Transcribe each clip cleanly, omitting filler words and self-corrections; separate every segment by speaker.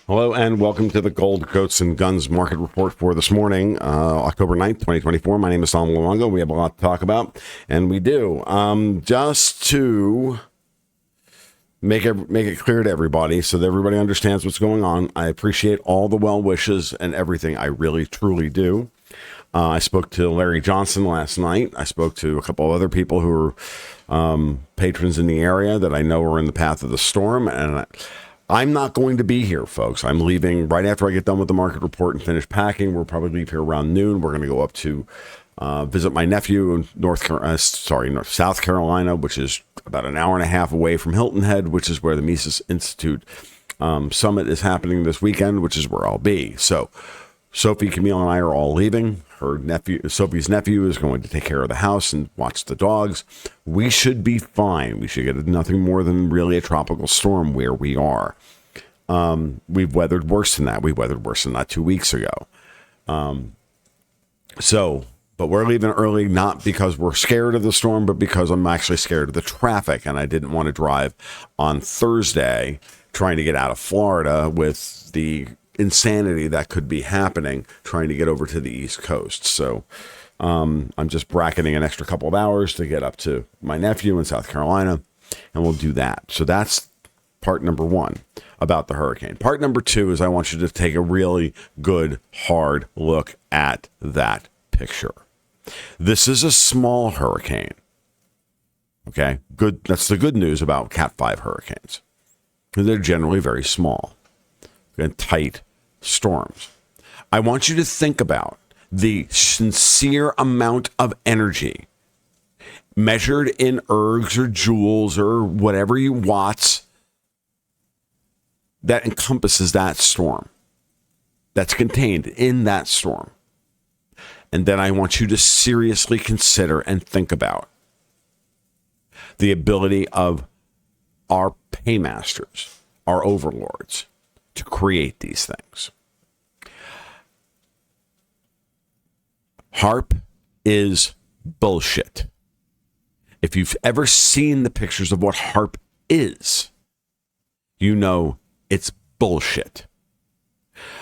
Speaker 1: Hello and welcome to the Gold, Goats, and Guns Market Report for this morning, October 9th, 2024. My name is Tom Luongo. We have a lot to talk about, and we do. Just to make it clear to everybody so that everybody understands what's going on, I appreciate all the well wishes and everything. I really, truly do. I spoke to Larry Johnson last night. I spoke to a couple of other people who are patrons in the area that I know are in the path of the storm, and I'm not going to be here, folks. I'm leaving right after I get done with the market report and finish packing. We'll probably leave here around noon. We're going to go up to visit my nephew in South Carolina, which is about an hour and a half away from Hilton Head, which is where the Mises Institute Summit is happening this weekend, which is where I'll be. So Sophie, Camille, and I are all leaving. Sophie's nephew is going to take care of the house and watch the dogs. We should be fine. We should get nothing more than really a tropical storm where we are. We've weathered worse than that. We weathered worse than that 2 weeks ago. But we're leaving early, not because we're scared of the storm, but because I'm actually scared of the traffic. And I didn't want to drive on Thursday trying to get out of Florida with the insanity that could be happening trying to get over to the East Coast. So I'm just bracketing an extra couple of hours to get up to my nephew in South Carolina, and we'll do that. So that's part number one about the hurricane. Part number two is I want you to take a really good, hard look at that picture. This is a small hurricane. Okay, good. That's the good news about Cat 5 hurricanes. They're generally very small and tight storms. I want you to think about the sincere amount of energy measured in ergs or joules or whatever you watts that encompasses that storm, that's contained in that storm. And then I want you to seriously consider and think about the ability of our paymasters, our overlords, to create these things. HAARP is bullshit. If you've ever seen the pictures of what HAARP is, you know it's bullshit.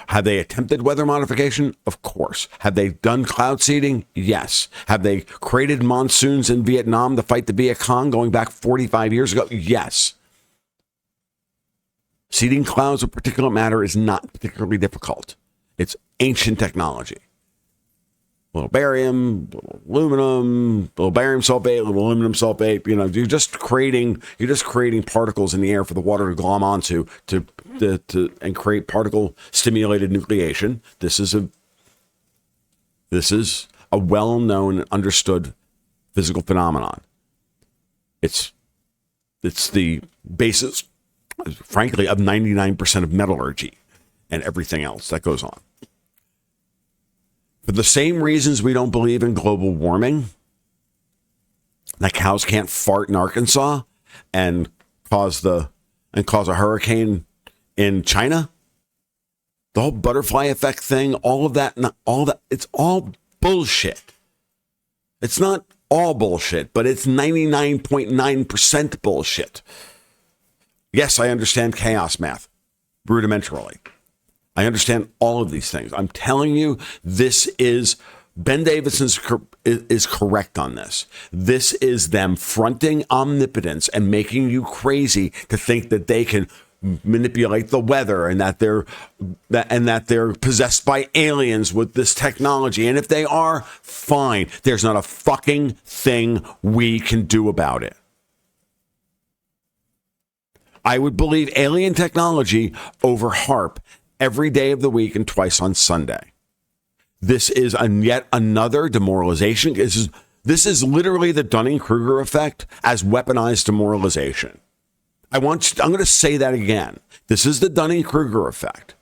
Speaker 1: Have they attempted weather modification? Of course. Have they done cloud seeding? Yes. Have they created monsoons in Vietnam to fight the Viet Cong going back 45 years ago? Yes. Seeding clouds of particulate matter is not particularly difficult. It's ancient technology. Little barium, little aluminum, little barium sulfate, little aluminum sulfate. You know, you're just creating particles in the air for the water to glom onto and create particle stimulated nucleation. This is a well-known and understood physical phenomenon. It's the basis, frankly, of 99% of metallurgy and everything else that goes on. For the same reasons we don't believe in global warming, that cows can't fart in Arkansas and cause a hurricane in China, the whole butterfly effect thing, all of that, it's all bullshit. It's not all bullshit, but it's 99.9% bullshit. Yes, I understand chaos math rudimentarily. I understand all of these things. I'm telling you, Ben Davidson is correct on this. This is them fronting omnipotence and making you crazy to think that they can manipulate the weather and that they're possessed by aliens with this technology. And if they are, fine. There's not a fucking thing we can do about it. I would believe alien technology over HAARP every day of the week and twice on Sunday. This is yet another demoralization. This is literally the Dunning-Kruger effect as weaponized demoralization. I'm going to say that again. This is the Dunning-Kruger effect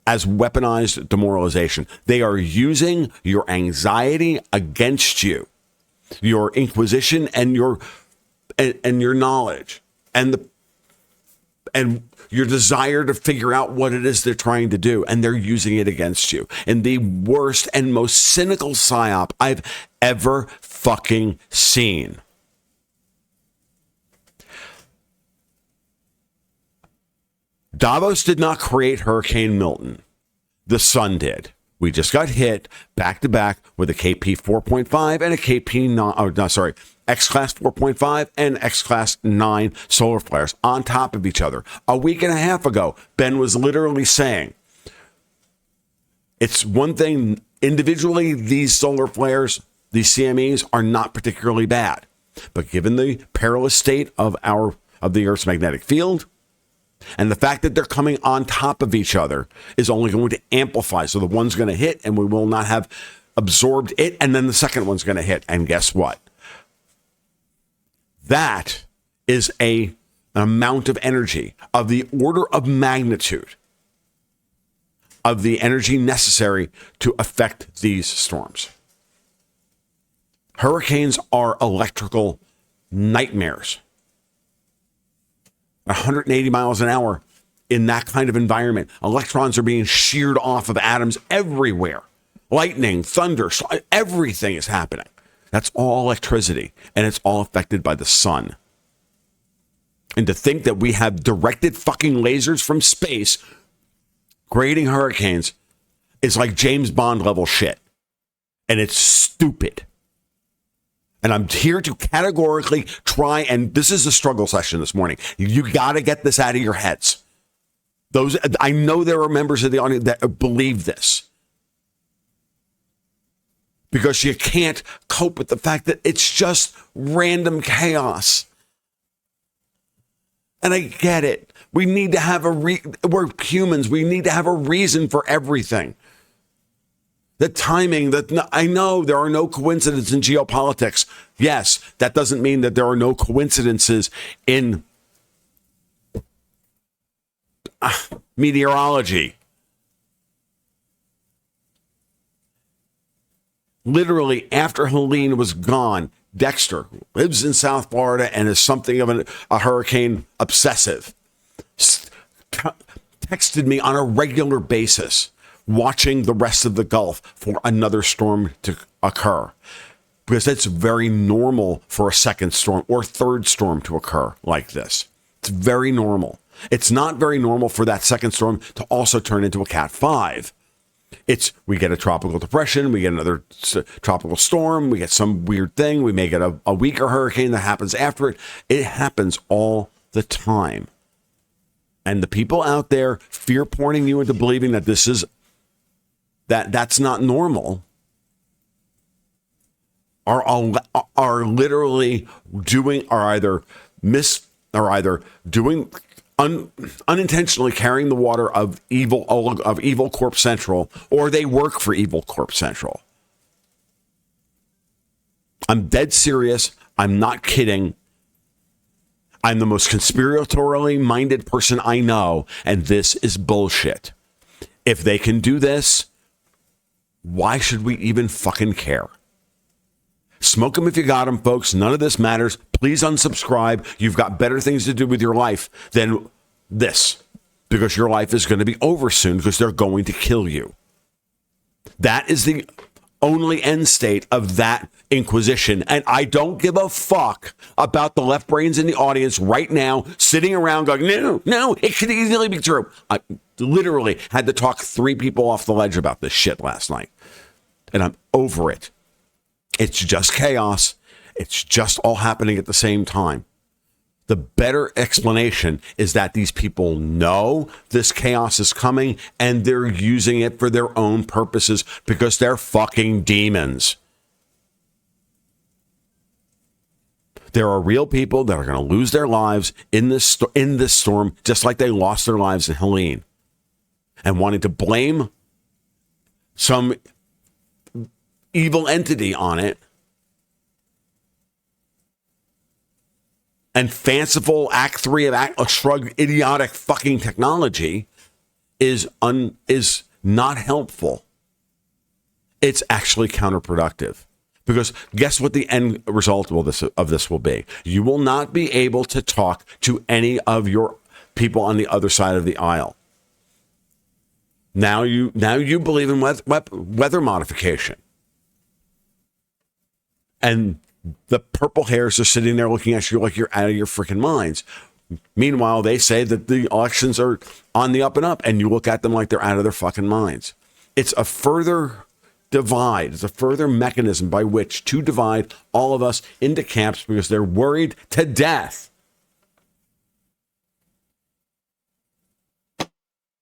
Speaker 1: as weaponized demoralization. They are using your anxiety against you, your inquisition and your knowledge and your desire to figure out what it is they're trying to do, and they're using it against you in the worst and most cynical psyop I've ever fucking seen. Davos did not create Hurricane Milton. The sun did. We just got hit back to back with a KP 4.5 and a X-Class 4.5 and X-Class 9 solar flares on top of each other. A week and a half ago, Ben was literally saying, it's one thing individually, these solar flares, these CMEs are not particularly bad. But given the perilous state of the Earth's magnetic field, and the fact that they're coming on top of each other is only going to amplify. So the one's going to hit and we will not have absorbed it. And then the second one's going to hit. And guess what? That is an amount of energy of the order of magnitude of the energy necessary to affect these storms. Hurricanes are electrical nightmares. 180 miles an hour in that kind of environment. Electrons are being sheared off of atoms everywhere. Lightning, thunder, everything is happening. That's all electricity, and it's all affected by the sun. And to think that we have directed fucking lasers from space creating hurricanes is like James Bond level shit. And it's stupid. And I'm here to categorically try, and this is a struggle session this morning. You got to get this out of your heads. I know there are members of the audience that believe this. Because you can't cope with the fact that it's just random chaos. And I get it. We need to have we're humans. We need to have a reason for everything. The timing, I know there are no coincidences in geopolitics. Yes, that doesn't mean that there are no coincidences in meteorology. Literally, after Helene was gone, Dexter, who lives in South Florida and is something of a hurricane obsessive, texted me on a regular basis, watching the rest of the Gulf for another storm to occur. Because it's very normal for a second storm or third storm to occur like this. It's very normal. It's not very normal for that second storm to also turn into a Cat 5. We get a tropical depression, we get another tropical storm, we get some weird thing, we may get a weaker hurricane that happens after it. It happens all the time. And the people out there fear porning you into believing that that's not normal are literally doing unintentionally carrying the water of Evil Corp Central, or they work for Evil Corp Central. I'm dead serious. I'm not kidding. I'm the most conspiratorially minded person I know, and this is bullshit. If they can do this, why should we even fucking care? Smoke them if you got them, folks. None of this matters. Please unsubscribe. You've got better things to do with your life than this, because your life is going to be over soon because they're going to kill you. That is the only end state of that inquisition. And I don't give a fuck about the left brains in the audience right now sitting around going, no, it could easily be true. I literally had to talk 3 people off the ledge about this shit last night. And I'm over it. It's just chaos. It's just all happening at the same time. The better explanation is that these people know this chaos is coming and they're using it for their own purposes because they're fucking demons. There are real people that are going to lose their lives in this storm, just like they lost their lives in Helene. And wanting to blame some evil entity on it and fanciful Act 3 of Atlas Shrugged idiotic fucking technology is not helpful. It's actually counterproductive. Because guess what the end result of this will be? You will not be able to talk to any of your people on the other side of the aisle. Now you believe in weather modification. And the purple hairs are sitting there looking at you like you're out of your freaking minds. Meanwhile, they say that the elections are on the up and up, and you look at them like they're out of their fucking minds. It's a further divide. It's a further mechanism by which to divide all of us into camps because they're worried to death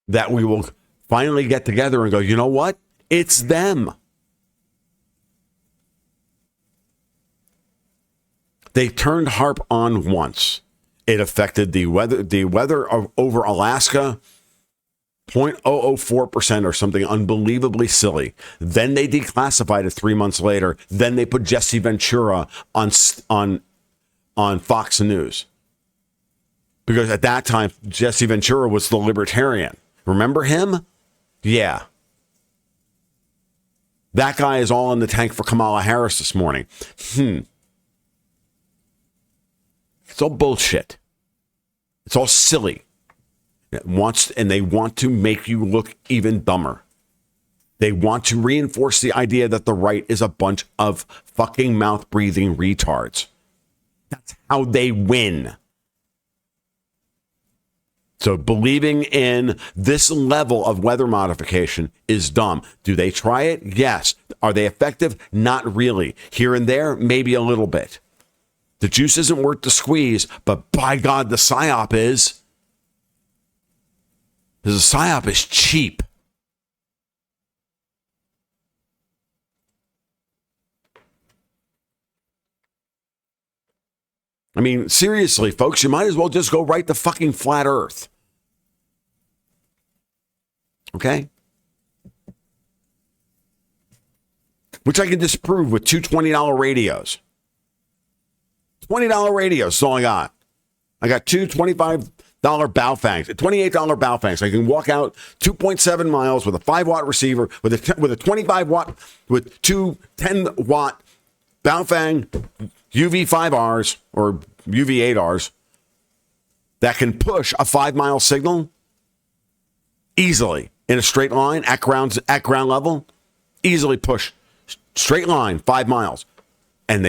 Speaker 1: that we will finally get together and go, you know what? It's them. They turned HARP on once. It affected the weather over Alaska, 0.004% or something unbelievably silly. Then they declassified it 3 months later. Then they put Jesse Ventura on Fox News. Because at that time, Jesse Ventura was the libertarian. Remember him? Yeah. That guy is all in the tank for Kamala Harris this morning. It's all bullshit. It's all silly. And they want to make you look even dumber. They want to reinforce the idea that the right is a bunch of fucking mouth-breathing retards. That's how they win. So believing in this level of weather modification is dumb. Do they try it? Yes. Are they effective? Not really. Here and there, maybe a little bit. The juice isn't worth the squeeze, but by God, the psyop is. Because the psyop is cheap. I mean, seriously, folks, you might as well just go right to fucking flat Earth. Okay? Which I can disprove with two $20 radios. $20 radios is all I got. I got two $25 Baofangs, $28 Baofangs. I can walk out 2.7 miles with a 5-watt receiver, with a 25-watt, with two 10-watt Baofeng UV5Rs or UV8Rs that can push a 5-mile signal easily in a straight line at ground level. Easily push straight line 5 miles, and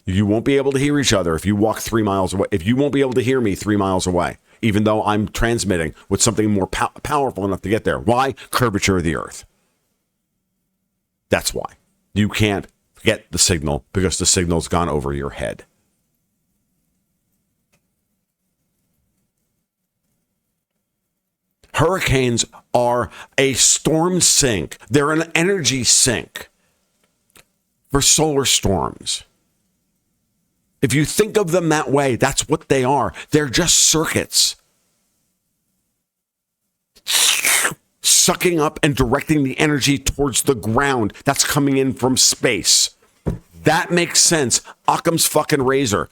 Speaker 1: you won't be able to hear each other if you walk 3 miles away. If you won't be able to hear me 3 miles away, even though I'm transmitting with something more powerful enough to get there. Why? Curvature of the earth. That's why. You can't get the signal because the signal's gone over your head. Hurricanes are a storm sink. They're an energy sink for solar storms. If you think of them that way, that's what they are. They're just circuits. Sucking up and directing the energy towards the ground that's coming in from space. That makes sense. Occam's fucking razor.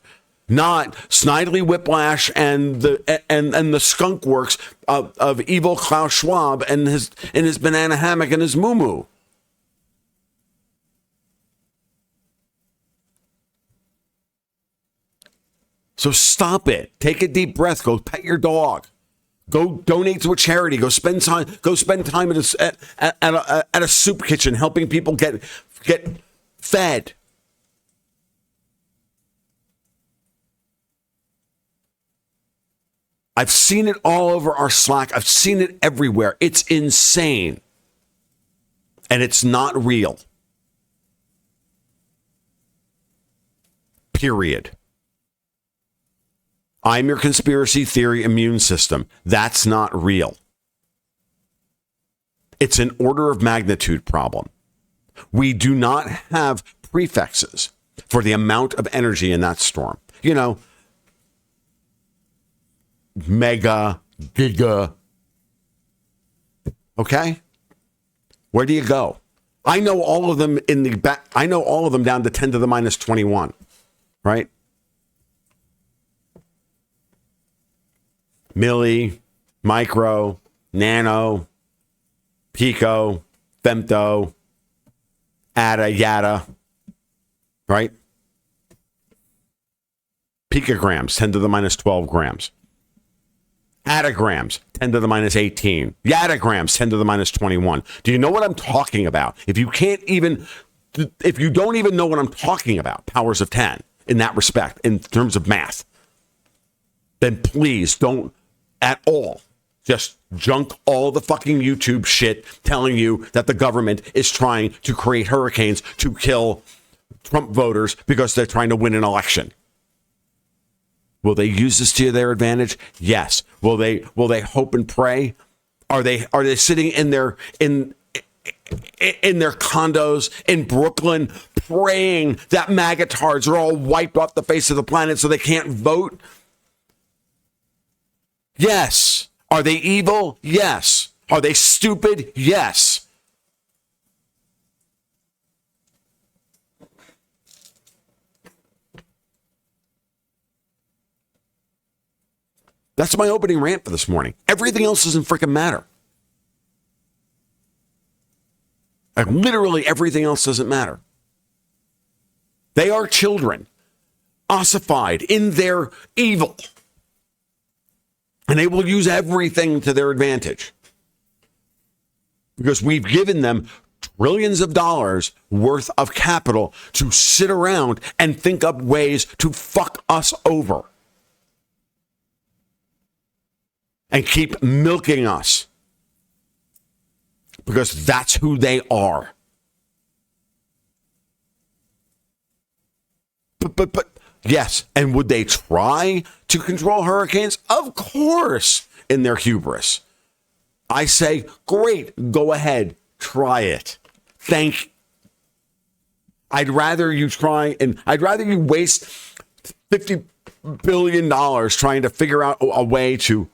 Speaker 1: Not Snidely Whiplash and the skunk works of evil Klaus Schwab and his banana hammock and his moo-moo. So stop it. Take a deep breath. Go pet your dog. Go donate to a charity. Go spend time at a soup kitchen helping people get fed. I've seen it all over our Slack. I've seen it everywhere. It's insane. And it's not real. Period. I'm your conspiracy theory immune system. That's not real. It's an order of magnitude problem. We do not have prefixes for the amount of energy in that storm. You know, mega, giga. Okay? Where do you go? I know all of them in the back. I know all of them down to 10 to the minus 21, right? Milli, micro, nano, pico, femto, atta, yada, right? Picograms, 10 to the minus 12 grams. Atograms, 10 to the minus 18. Yadagrams, 10 to the minus 21. Do you know what I'm talking about? If you don't even know what I'm talking about, powers of 10 in that respect, in terms of math. then please don't at all just junk all the fucking YouTube shit telling you that the government is trying to create hurricanes to kill Trump voters because they're trying to win an election. Will they use this to their advantage? Yes. Will they hope and pray? Are they sitting in their condos in Brooklyn praying that magatards are all wiped off the face of the planet so they can't vote? Yes. Are they evil? Yes. Are they stupid? Yes. That's my opening rant for this morning. Everything else doesn't freaking matter. Like, literally everything else doesn't matter. They are children, ossified in their evil. And they will use everything to their advantage. Because we've given them trillions of dollars worth of capital to sit around and think up ways to fuck us over. And keep milking us. Because that's who they are. But yes, and would they try to control hurricanes? Of course, in their hubris. I say, great, go ahead, try it. I'd rather you try, and I'd rather you waste $50 billion trying to figure out a way to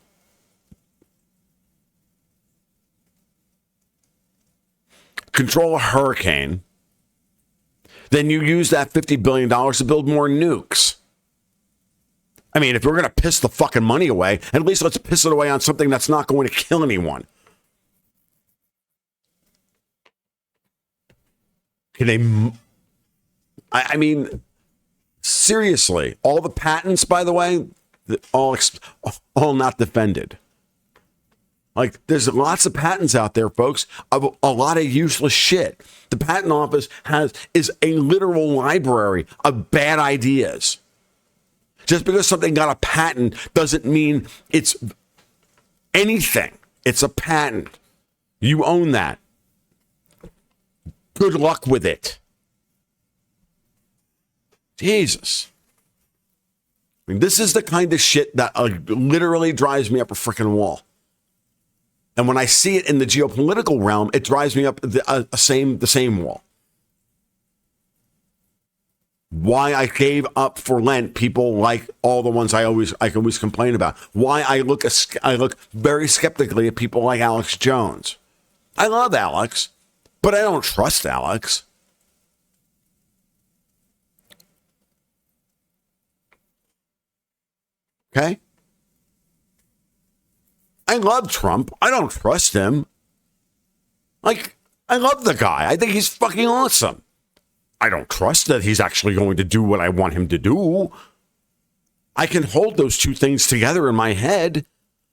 Speaker 1: control a hurricane, then you use that $50 billion to build more nukes. I mean, if we're going to piss the fucking money away, at least let's piss it away on something that's not going to kill anyone. I mean, seriously, all the patents, by the way, all not defended. Like, there's lots of patents out there, folks, of a lot of useless shit. The patent office is a literal library of bad ideas. Just because something got a patent doesn't mean it's anything. It's a patent. You own that. Good luck with it. Jesus. I mean, this is the kind of shit that literally drives me up a freaking wall. And when I see it in the geopolitical realm, it drives me up the same wall. Why I gave up for Lent, people like all the ones I can always complain about. Why I look very skeptically at people like Alex Jones. I love Alex, but I don't trust Alex. Okay? I love Trump. I don't trust him. Like, I love the guy. I think he's fucking awesome. I don't trust that he's actually going to do what I want him to do. I can hold those two things together in my head.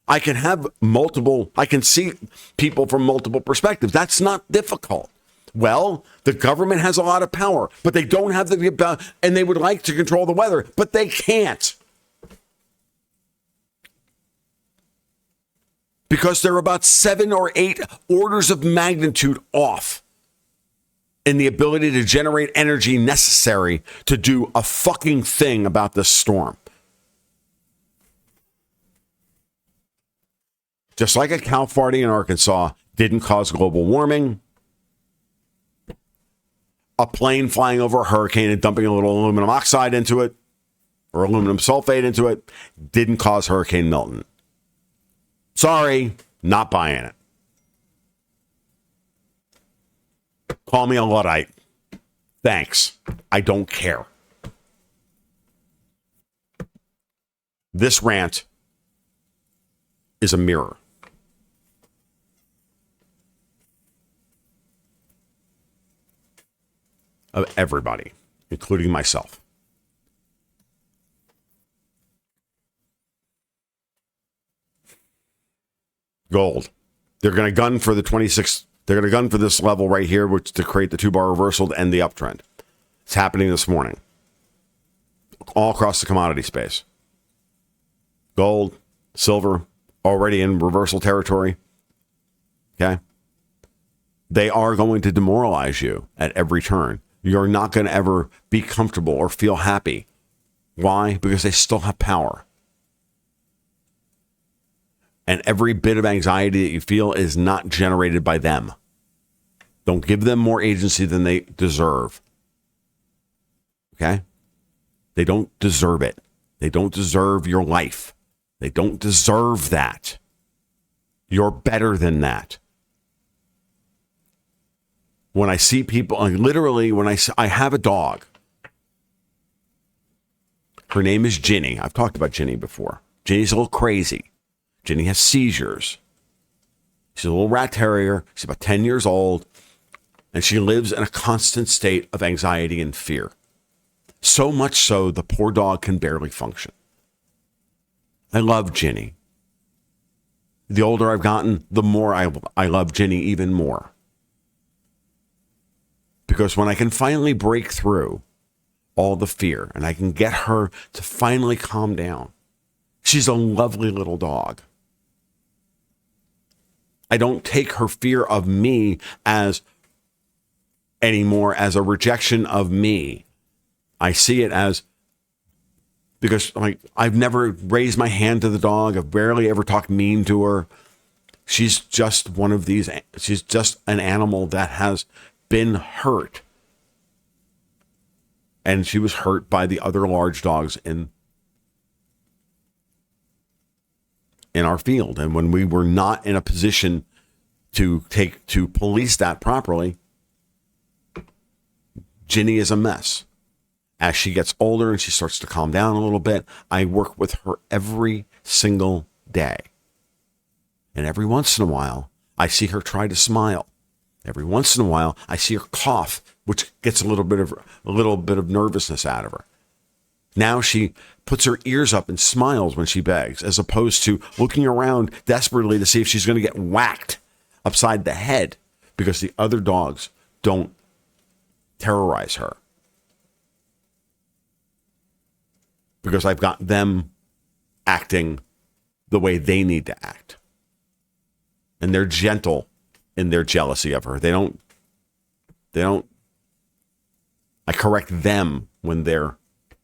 Speaker 1: I can see people from multiple perspectives. That's not difficult. Well, the government has a lot of power, but they don't have and they would like to control the weather, but they can't. Because they're about 7 or 8 orders of magnitude off in the ability to generate energy necessary to do a fucking thing about this storm. Just like a cow farting in Arkansas didn't cause global warming, a plane flying over a hurricane and dumping a little aluminum oxide into it or aluminum sulfate into it didn't cause Hurricane Milton. Sorry, not buying it. Call me a Luddite. Thanks. I don't care. This rant is a mirror. Of everybody, including myself. Gold. They're going to gun for the 26. They're going to gun for this level right here, which to create the 2-bar reversal to end the uptrend. It's happening this morning. All across the commodity space. gold, silver, already in reversal territory. Okay. They are going to demoralize you at every turn. You're not going to ever be comfortable or feel happy. Why? Because they still have power. And every bit of anxiety that you feel is not generated by them. Don't give them more agency than they deserve. Okay? They don't deserve it. They don't deserve your life. They don't deserve that. You're better than that. When I see people, literally, when I have a dog. Her name is Ginny. I've talked about Ginny before. Ginny's a little crazy. Ginny has seizures. She's a little rat terrier. She's about 10 years old. And she lives in a constant state of anxiety and fear. So much so, the poor dog can barely function. I love Ginny. The older I've gotten, the more I love Ginny even more. Because when I can finally break through all the fear and I can get her to finally calm down, she's a lovely little dog. I don't take her fear of me anymore as a rejection of me. I see it as, because I've never raised my hand to the dog. I've barely ever talked mean to her. She's just one of these. She's just an animal that has been hurt. And she was hurt by the other large dogs in our field. And when we were not in a position to police that properly, Ginny is a mess. As she gets older and she starts to calm down a little bit, I work with her every single day. And every once in a while, I see her try to smile. Every once in a while, I see her cough, which gets a little bit of nervousness out of her. Now she puts her ears up and smiles when she begs, as opposed to looking around desperately to see if she's going to get whacked upside the head because the other dogs don't terrorize her. Because I've got them acting the way they need to act. And they're gentle in their jealousy of her. They don't, I correct them when they're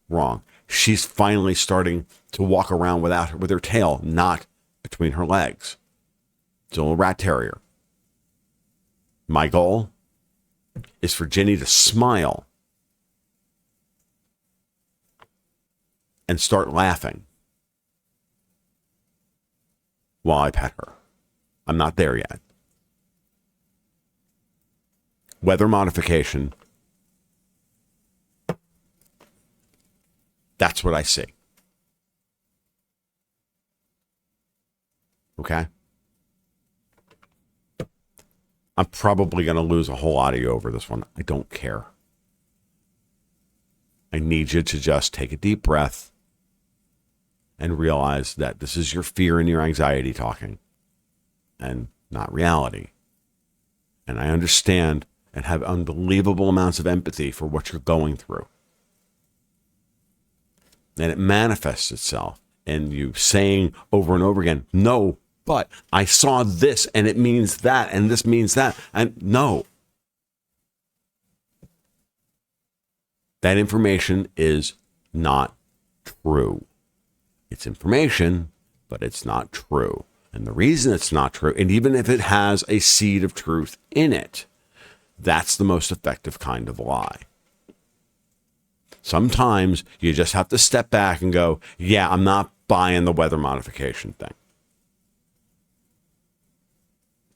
Speaker 1: wrong. She's finally starting to walk around with her tail not between her legs. It's a little rat terrier. My goal is for Ginny to smile and start laughing while I pet her. I'm not there yet. Weather modification. That's what I see. Okay? I'm probably going to lose a whole audio over this one. I don't care. I need you to just take a deep breath and realize that this is your fear and your anxiety talking and not reality. And I understand and have unbelievable amounts of empathy for what you're going through. And it manifests itself in you saying over and over again, no, but I saw this and it means that and this means that. And no. That information is not true. It's information, but it's not true. And the reason it's not true, and even if it has a seed of truth in it, that's the most effective kind of lie. Sometimes you just have to step back and go, yeah, I'm not buying the weather modification thing.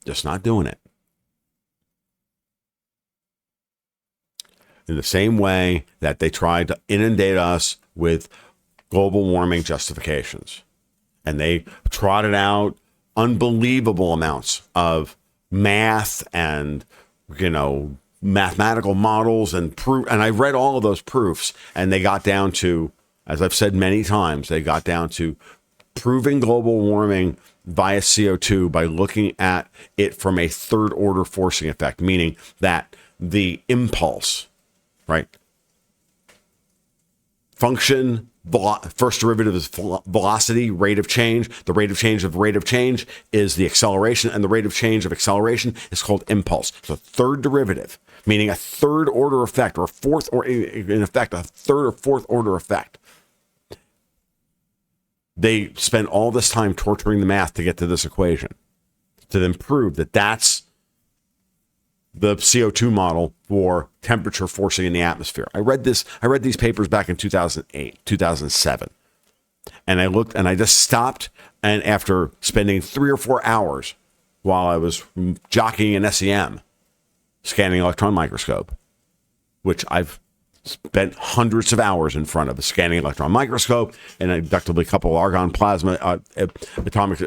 Speaker 1: Just not doing it. In the same way that they tried to inundate us with global warming justifications. And they trotted out unbelievable amounts of math and, mathematical models and proof. And I read all of those proofs, and they got down to, as I've said many times, they got down to proving global warming via CO2 by looking at it from a third order forcing effect, meaning that the impulse, right, function First derivative is velocity, rate of change. The rate of change is the acceleration, and the rate of change of acceleration is called impulse. So third derivative, meaning a third order effect, or a fourth, or in effect, a third or fourth order effect. They spent all this time torturing the math to get to this equation, to then prove that that's the CO2 model for temperature forcing in the atmosphere. I read these papers back in 2008, 2007. And I looked, and I just stopped, and after spending 3 or 4 hours while I was jockeying an SEM, scanning electron microscope, which I've spent hundreds of hours in front of a scanning electron microscope and inductively coupled argon plasma atomic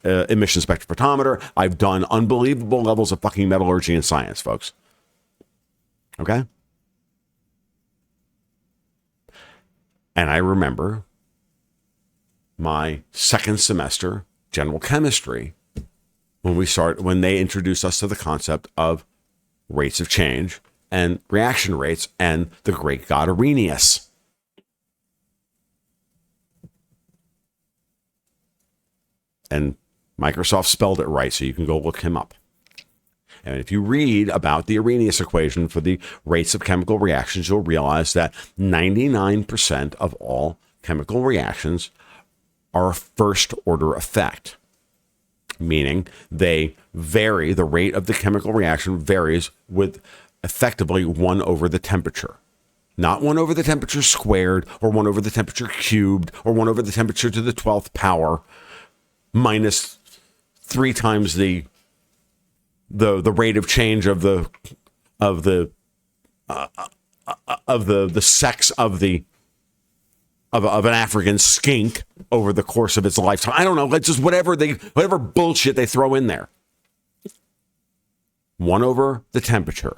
Speaker 1: emission spectrophotometer. I've done unbelievable levels of fucking metallurgy and science, folks. Okay? And I remember my second semester general chemistry when they introduced us to the concept of rates of change and reaction rates and the great god Arrhenius. And Microsoft spelled it right, so you can go look him up. And if you read about the Arrhenius equation for the rates of chemical reactions, you'll realize that 99% of all chemical reactions are a first order effect, meaning they vary, the rate of the chemical reaction varies with effectively 1 over the temperature. Not 1 over the temperature squared, or 1 over the temperature cubed, or 1 over the temperature to the 12th power, minus 3 times the rate of change of the sex of an African skink over the course of its lifetime. I don't know. It's just whatever bullshit they throw in there. 1 over the temperature.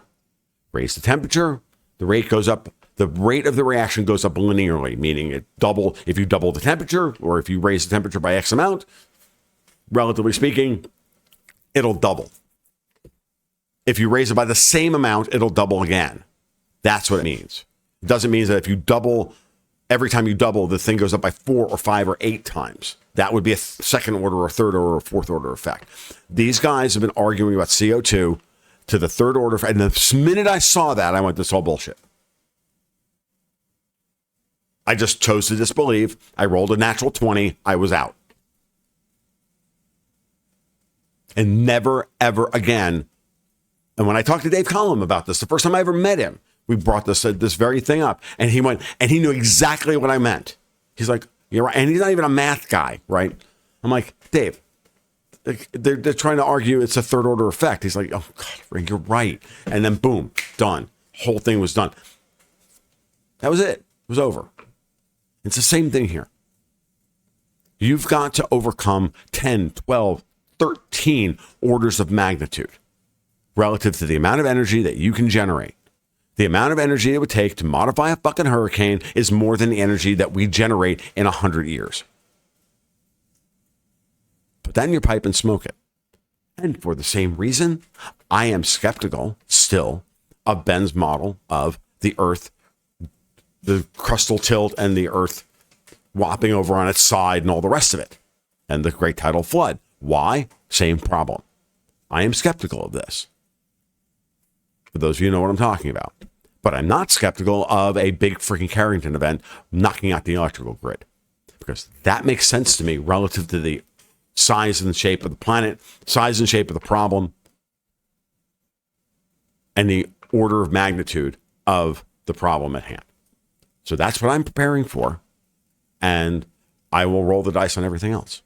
Speaker 1: Raise the temperature, the rate goes up. The rate of the reaction goes up linearly, meaning if you double the temperature, or if you raise the temperature by X amount, relatively speaking, it'll double. If you raise it by the same amount, it'll double again. That's what it means. It doesn't mean that if you double, every time you double, the thing goes up by 4 or 5 or 8 times. That would be a second order or third order or fourth order effect. These guys have been arguing about CO2 to the third order. And the minute I saw that, I went, this is all bullshit. I just chose to disbelieve. I rolled a natural 20. I was out. And never, ever again. And when I talked to Dave Collum about this, the first time I ever met him, we brought this very thing up. And he went, and he knew exactly what I meant. He's like, you're right. And he's not even a math guy, right? I'm like, Dave, they're trying to argue it's a third order effect. He's like, oh, God, you're right. And then boom, done. Whole thing was done. That was it. It was over. It's the same thing here. You've got to overcome 10, 12, 13 orders of magnitude relative to the amount of energy that you can generate. The amount of energy it would take to modify a fucking hurricane is more than the energy that we generate in 100 years. Put that in your pipe and smoke it. And for the same reason, I am skeptical still of Ben's model of the Earth, the crustal tilt, and the Earth whopping over on its side and all the rest of it, and the great tidal flood. Why? Same problem. I am skeptical of this. For those of you who know what I'm talking about. But I'm not skeptical of a big freaking Carrington event knocking out the electrical grid, because that makes sense to me relative to the size and shape of the planet, size and shape of the problem, and the order of magnitude of the problem at hand. So that's what I'm preparing for, and I will roll the dice on everything else.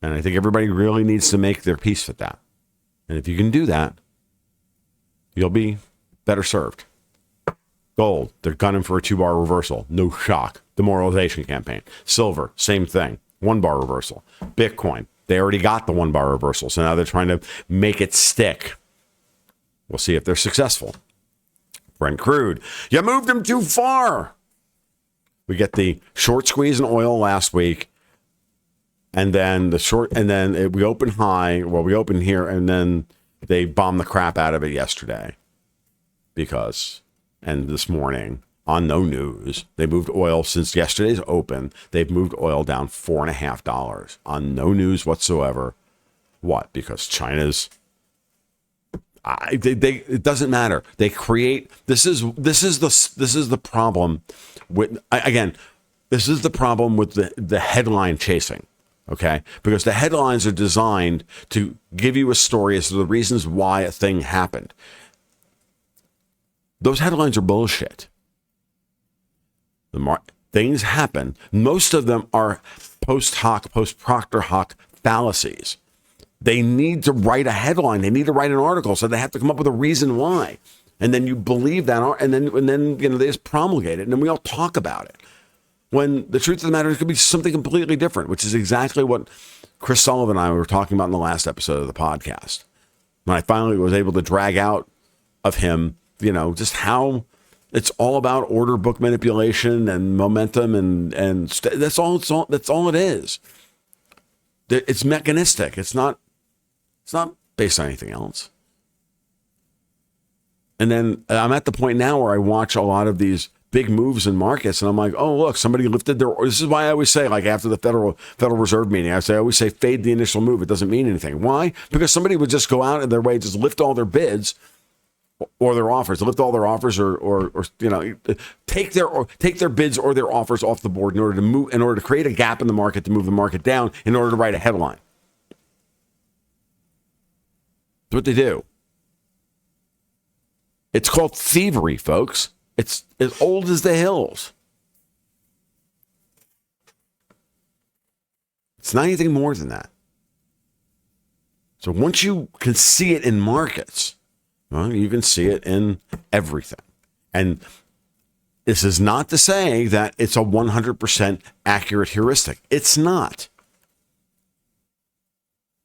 Speaker 1: And I think everybody really needs to make their peace with that. And if you can do that, you'll be better served. Gold, they're gunning for a 2-bar reversal. No shock. Demoralization campaign. Silver, same thing. 1-bar reversal. Bitcoin, they already got the 1-bar reversal, so now they're trying to make it stick. We'll see if they're successful. Brent crude, you moved them too far. We get the short squeeze in oil last week, and then we open high. Well, we open here, and then they bombed the crap out of it yesterday because and this morning on no news, they moved oil since yesterday's open. They've moved oil down $4.50 on no news whatsoever. What? Because China's it doesn't matter. They create this is the problem with again. This is the problem with the headline chasing. Okay, because the headlines are designed to give you a story as to the reasons why a thing happened. Those headlines are bullshit. Things happen. Most of them are post hoc, post Proctor hoc fallacies. They need to write a headline. They need to write an article, so they have to come up with a reason why. And then you believe that, and then they just promulgate it, and then we all talk about it. When the truth of the matter is, it could be something completely different, which is exactly what Chris Sullivan and I were talking about in the last episode of the podcast. When I finally was able to drag out of him, just how it's all about order book manipulation and momentum, and that's all it is. It's mechanistic. It's not based on anything else. And then I'm at the point now where I watch a lot of these big moves in markets, and I'm like, oh, look, somebody lifted their. This is why I always say, like after the Federal Reserve meeting, I always say fade the initial move. It doesn't mean anything. Why? Because somebody would just go out of their way, just lift all their bids or their offers, lift all their offers, or take their bids or their offers off the board in order to create a gap in the market, to move the market down, in order to write a headline. That's what they do. It's called thievery, folks. It's as old as the hills. It's not anything more than that. So once you can see it in markets, well, you can see it in everything. And this is not to say that it's a 100% accurate heuristic. It's not.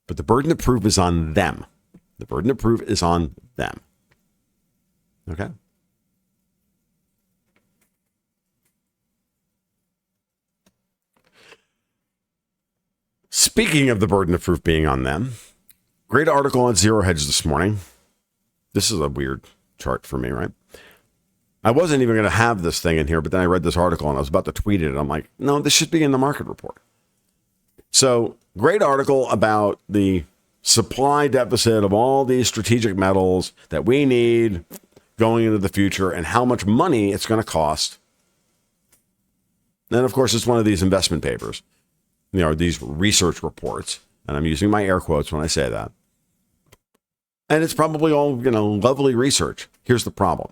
Speaker 1: But the burden of proof is on them. The burden of proof is on them. Okay? Speaking of the burden of proof being on them, great article on Zero Hedge this morning. This is a weird chart for me, right? I wasn't even going to have this thing in here, but then I read this article and I was about to tweet it. And I'm like, no, this should be in the market report. So great article about the supply deficit of all these strategic metals that we need going into the future and how much money it's going to cost. And of course, it's one of these investment papers, these research reports. And I'm using my air quotes when I say that. And it's probably all, lovely research. Here's the problem.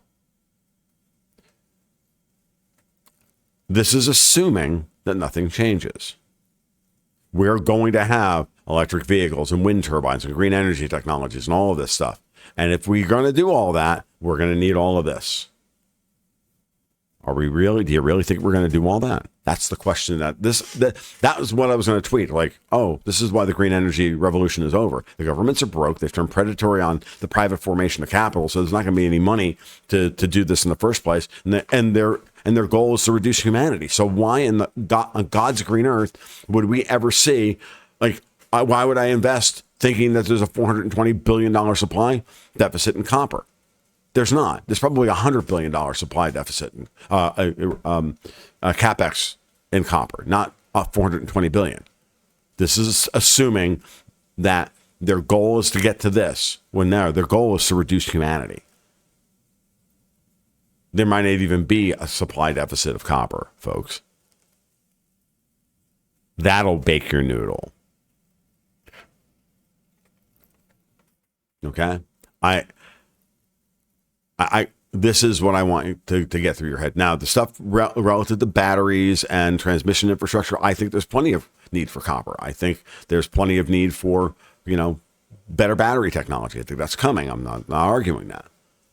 Speaker 1: This is assuming that nothing changes. We're going to have electric vehicles and wind turbines and green energy technologies and all of this stuff. And if we're going to do all that, we're going to need all of this. Do you really think we're going to do all that? That's the question that was what I was going to tweet. Like, oh, this is why the green energy revolution is over. The governments are broke. They've turned predatory on the private formation of capital. So there's not going to be any money to do this in the first place. And their goal is to reduce humanity. So why on God's green earth would we ever see, why would I invest thinking that there's a $420 billion supply deficit in copper? There's not. There's probably a $100 billion supply deficit, capex in copper, not $420 billion. This is assuming that their goal is to get to this, when their goal is to reduce humanity. There might not even be a supply deficit of copper, folks. That'll bake your noodle. Okay? This is what I want you to get through your head. Now, the stuff relative to batteries and transmission infrastructure, I think there's plenty of need for copper. I think there's plenty of need for, better battery technology. I think that's coming. I'm not arguing that.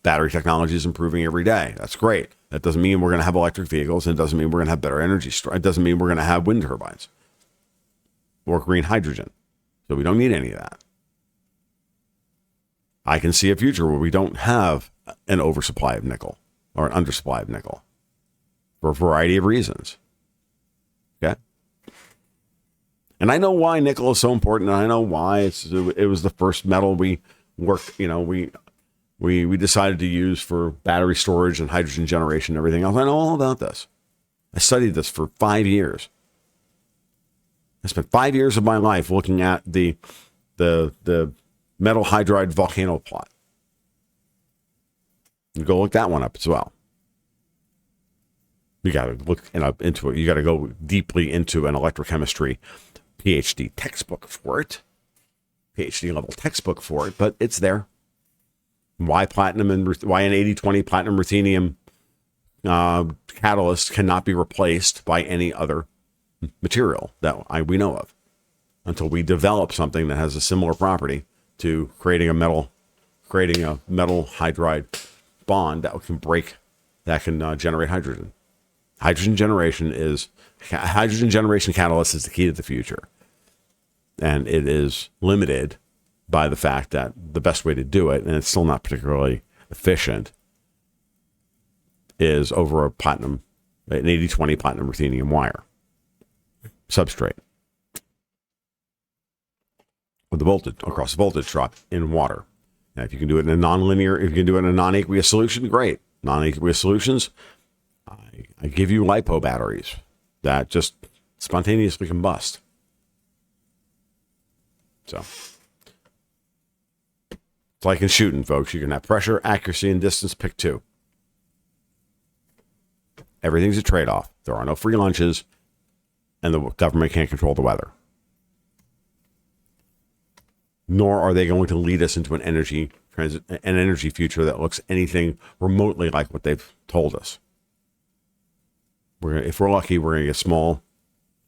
Speaker 1: Battery technology is improving every day. That's great. That doesn't mean we're going to have electric vehicles, and it doesn't mean we're going to have better energy. It doesn't mean we're going to have wind turbines or green hydrogen. So we don't need any of that. I can see a future where we don't have an oversupply of nickel or an undersupply of nickel for a variety of reasons. Okay. And I know why nickel is so important. And I know why it was the first metal we worked, we we decided to use for battery storage and hydrogen generation and everything else. I know all about this. I studied this for 5 years. I spent 5 years of my life looking at the metal hydride volcano plot. You go look that one up as well. You got to look into it. You got to go deeply into an electrochemistry PhD textbook for it. PhD level textbook for it, but it's there. Why an 80-20 platinum ruthenium catalyst cannot be replaced by any other material that we know of until we develop something that has a similar property to creating a metal hydride bond that can generate hydrogen. Hydrogen generation catalyst is the key to the future. And it is limited by the fact that the best way to do it, and it's still not particularly efficient, is over an 80-20 platinum ruthenium wire substrate with the voltage across the voltage drop in water. Now, if you can do it in a non-aqueous solution, great. Non-aqueous solutions, I give you LiPo batteries that just spontaneously combust. So it's like in shooting, folks. You can have pressure, accuracy, and distance. Pick two. Everything's a trade-off. There are no free lunches, and the government can't control the weather. Nor are they going to lead us into an energy future that looks anything remotely like what they've told us. If we're lucky, we're going to get small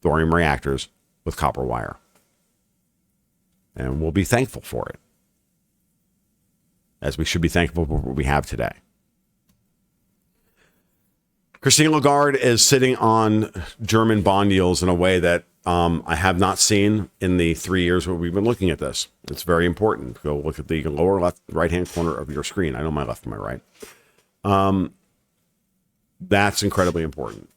Speaker 1: thorium reactors with copper wire. And we'll be thankful for it, as we should be thankful for what we have today. Christine Lagarde is sitting on German bond yields in a way that I have not seen in the 3 years where we've been looking at this. It's very important. Go look at the lower left, right-hand corner of your screen. I know my left and my right. That's incredibly important.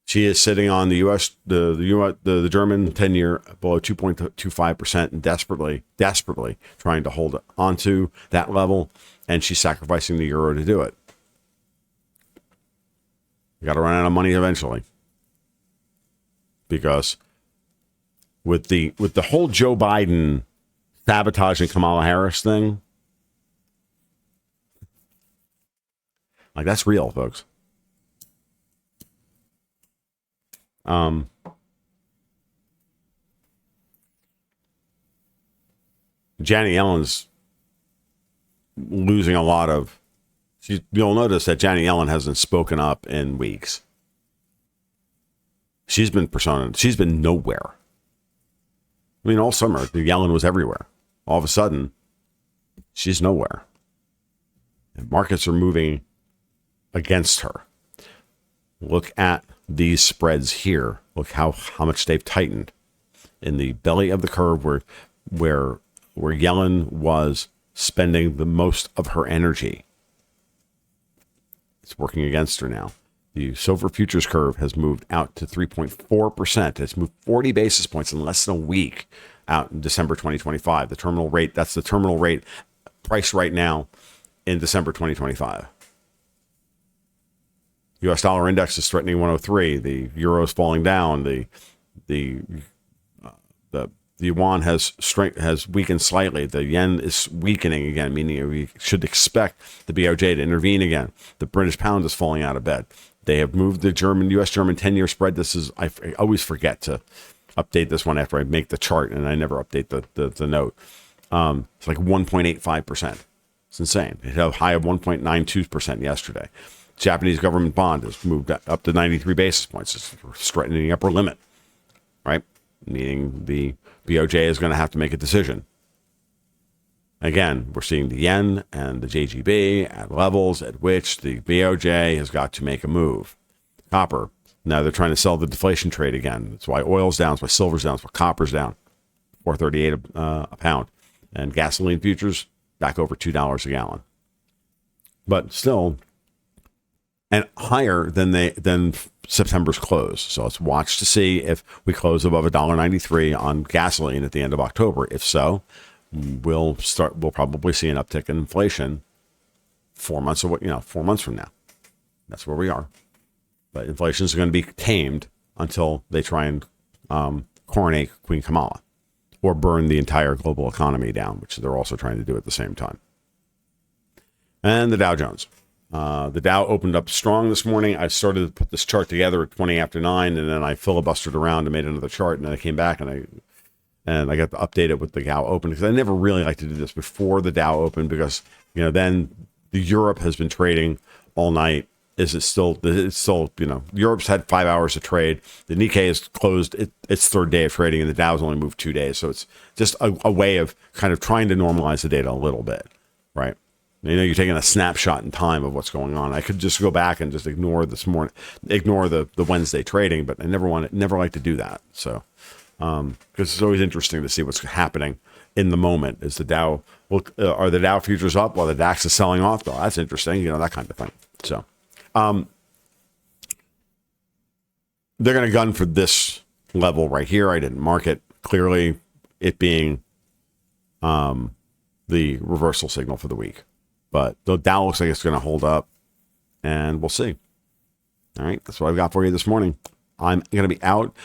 Speaker 1: She is sitting on the the German 10-year below 2.25% and desperately trying to hold onto that level, and she's sacrificing the euro to do it. You got to run out of money eventually, because with the whole Joe Biden sabotaging Kamala Harris thing, like, that's real, folks. Janet Yellen's losing a lot of. You'll notice that Janet Yellen hasn't spoken up in weeks. She's been nowhere. I mean, all summer, the Yellen was everywhere. All of a sudden, she's nowhere. And markets are moving against her. Look at these spreads here. Look how much they've tightened in the belly of the curve where Yellen was spending the most of her energy. It's working against her now. The silver futures curve has moved out to 3.4%. It's moved 40 basis points in less than a week out in December 2025. The terminal rate, that's the terminal rate price right now in December 2025. U.S. dollar index is threatening 103. The euro is falling down. The yuan has weakened slightly. The yen is weakening again, meaning we should expect the BOJ to intervene again. The British pound is falling out of bed. They have moved the U.S.-German 10-year spread. I always forget to update this one after I make the chart, and I never update the note. It's like 1.85%. It's insane. It had a high of 1.92% yesterday. Japanese government bond has moved up to 93 basis points. It's threatening the upper limit, right? Meaning the BOJ is going to have to make a decision. Again, we're seeing the yen and the JGB at levels at which the BOJ has got to make a move. Copper, now they're trying to sell the deflation trade again. That's why oil's down, that's why silver's down, that's why copper's down, $4.38 a pound. And gasoline futures back over $2 a gallon. But still, and higher than September's close. So let's watch to see if we close above $1.93 on gasoline at the end of October. If so, we'll probably see an uptick in inflation 4 months away, 4 months from now. That's where we are. But inflation is going to be tamed until they try and coronate Queen Kamala or burn the entire global economy down, which they're also trying to do at the same time. And the Dow Jones. The Dow opened up strong this morning. I started to put this chart together at 20 after 9, and then I filibustered around and made another chart, and then I came back and I got to update it with the Dow open, because I never really like to do this before the Dow open, because then the Europe has been trading all night. It's still Europe's had 5 hours of trade. The Nikkei is closed its third day of trading, and the Dow's only moved 2 days. So it's just a way of kind of trying to normalize the data a little bit, right? You're taking a snapshot in time of what's going on. I could just go back and just ignore the Wednesday trading, but I never like to do that. So, because it's always interesting to see what's happening in the moment. Is the Dow, are the Dow futures up while the DAX is selling off? Well, that's interesting, that kind of thing. So, they're going to gun for this level right here. I didn't mark it. Clearly, it being the reversal signal for the week. But the Dow looks like it's going to hold up, and we'll see. All right, that's what I've got for you this morning. I'm going to be out.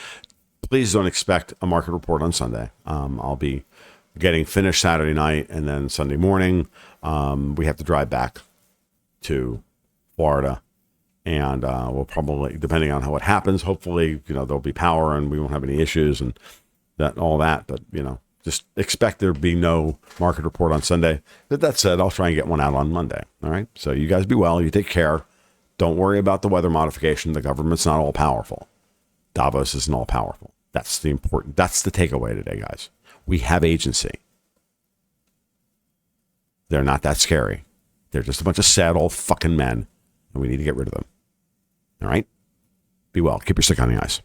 Speaker 1: Please don't expect a market report on Sunday. I'll be getting finished Saturday night, and then Sunday morning, we have to drive back to Florida. And we'll probably, depending on how it happens, hopefully, there'll be power and we won't have any issues and all that. But, just expect there to be no market report on Sunday. But that said, I'll try and get one out on Monday. All right. So you guys be well. You take care. Don't worry about the weather modification. The government's not all powerful. Davos isn't all powerful. That's the takeaway today, guys. We have agency. They're not that scary. They're just a bunch of sad old fucking men, and we need to get rid of them. All right? Be well. Keep your stick on the ice.